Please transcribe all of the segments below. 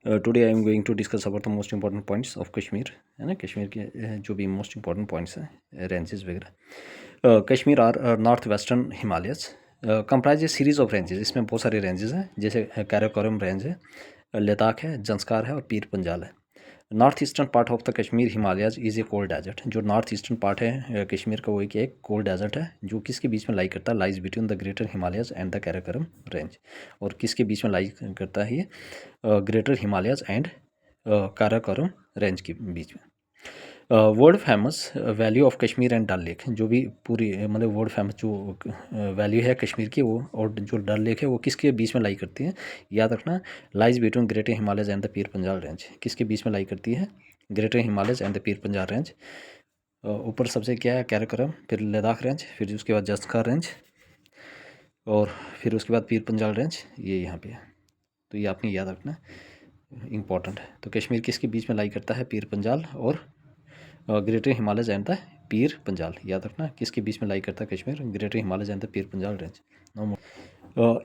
Today I am going to discuss about the most important points of Kashmir, है ना। कश्मीर के जो भी मोस्ट इंपॉर्टेंट पॉइंट्स हैं, रेंजेस वगैरह। Kashmir are north western Himalayas comprise a series of ranges. इसमें बहुत सारे रेंजेस हैं, जैसे कैराकोरम रेंज है, लद्दाख है, जंस्कार है और पीर पंजाल है। North eastern part of the Kashmir Himalayas is a cold desert. जो नॉर्थ ईस्टर्न पार्ट है कश्मीर का, वो एक कोल्ड डेजर्ट है, जो किसके बीच में लाई करता है, lies between the greater Himalayas and the Karakoram range. और किसके बीच में लाई करता है ये, greater Himalayas and Karakoram range के बीच में। World famous valley of Kashmir and Dal lake, जो भी पूरी मतलब वर्ल्ड फेमस जो वैली है कश्मीर की, वो और जो डल लेक है वो किसके बीच में लाई करती है, याद रखना। Lies between greater Himalayas and the Pir Panjal range. किसके बीच में लाई करती है, greater Himalayas and the Pir Panjal range. ऊपर सबसे क्या है, कैराकोरम, फिर लद्दाख रेंज, फिर उसके बाद जंस्कार रेंज, और फिर उसके बाद पीर पंजाल रेंज, ये यहाँ पे है। तो ये आपने याद रखना, इम्पॉर्टेंट है। तो कश्मीर किसके बीच में लाई करता है, पीर पंजाल और greater Himalayas and the Pir Panjal. याद रखना, किसके बीच में लाई करता है Kashmir, greater Himalayas and the Pir Panjal range.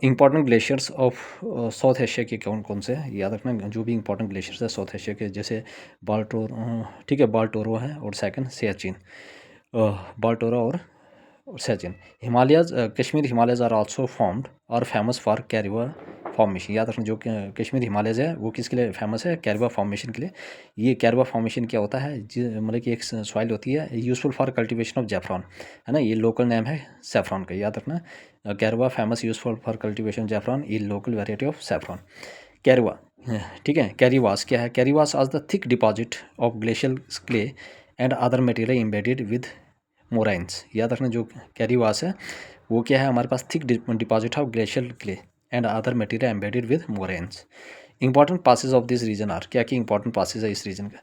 Important glaciers of South Asia के कौन कौन से हैं, याद रखना। जो भी इंपॉर्टेंट ग्लेशियर्स है साउथ एशिया के, जैसे ठीक है, बाल्टोरो है, और सेकंड सियाचिन। बाल्टोरो और Siachen. Himalayas Kashmir Himalayas are also formed और फेमस फॉर कैरिबा फॉर्मेशन। याद रखना, जो कश्मीर हिमालयज है वो किसके लिए फेमस है, कैरिबा फॉर्मेशन के लिए। ये कैरिबा फॉर्मेशन क्या होता है, मतलब कि एक सॉइल होती है यूजफुल फॉर कल्टीवेशन ऑफ जैफरॉन, है ना। ये लोकल नेम है सेफ्रॉन का, याद रखना। Karewa famous useful for cultivation saffron, ये local variety of saffron. Karewa, ठीक है। कैरीवास क्या है, karewas as the thick deposit of glacial clay and other material embedded with moraines. याद रखना, जो कैरीवास है वो क्या है, हमारे पास thick deposit of glacial clay and other material embedded with moraines. Important passes of this region are, क्या क्या इंपॉर्टेंट पासेज है इस रीजन का,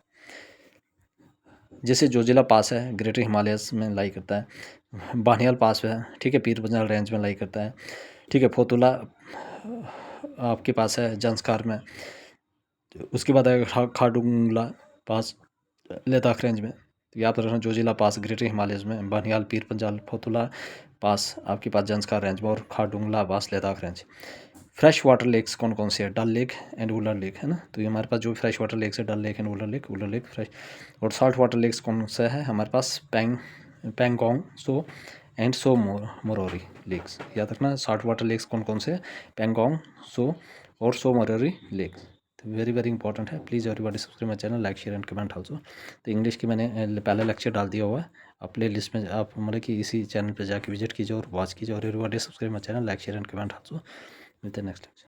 जैसे जोजिला पास है, ग्रेटर हिमालयस में लाई करता है। बानियाल पास है, ठीक है, पीर पंजाल रेंज में लाई करता है, ठीक है। फोतुला आपके पास है जंस्कार में। उसके बाद आएगा खारदुंगला पास लद्दाख रेंज में। तो याद रखना, जोजिला पास ग्रेटर हिमालयस में, बानियाल, पीर पंजाल, फोतुला पास आपके पास जंस्कार रेंज में, और Khardungla pass Ladakh range. Fresh water lakes कौन कौन से है, Dal lake and Wular lake, है ना। तो ये हमारे पास जो फ्रेश वाटर लेक्स है, Dal lake and Wular lake fresh. और सॉल्ट वाटर लेक्स कौन सा है हमारे पास, पैंगोंग, सो एंड सो मोरोरी लेक्स। याद रखना, सॉल्ट वाटर लेक्स कौन कौन से है, पैंगोंग, सो और सो Moriri lakes. Very very important है। Please everybody subscribe my channel, like share and comment also. तो इंग्लिश की मैंने पहला लेक्चर डाल दिया हुआ है, आप प्ले लिस्ट में आप मतलब कि इसी चैनल पे जाके विजिट कीजिए और वॉच कीजिए। और everybody subscribe my channel, like share and comment also. मिलते हैं नेक्स्ट लेक्चर।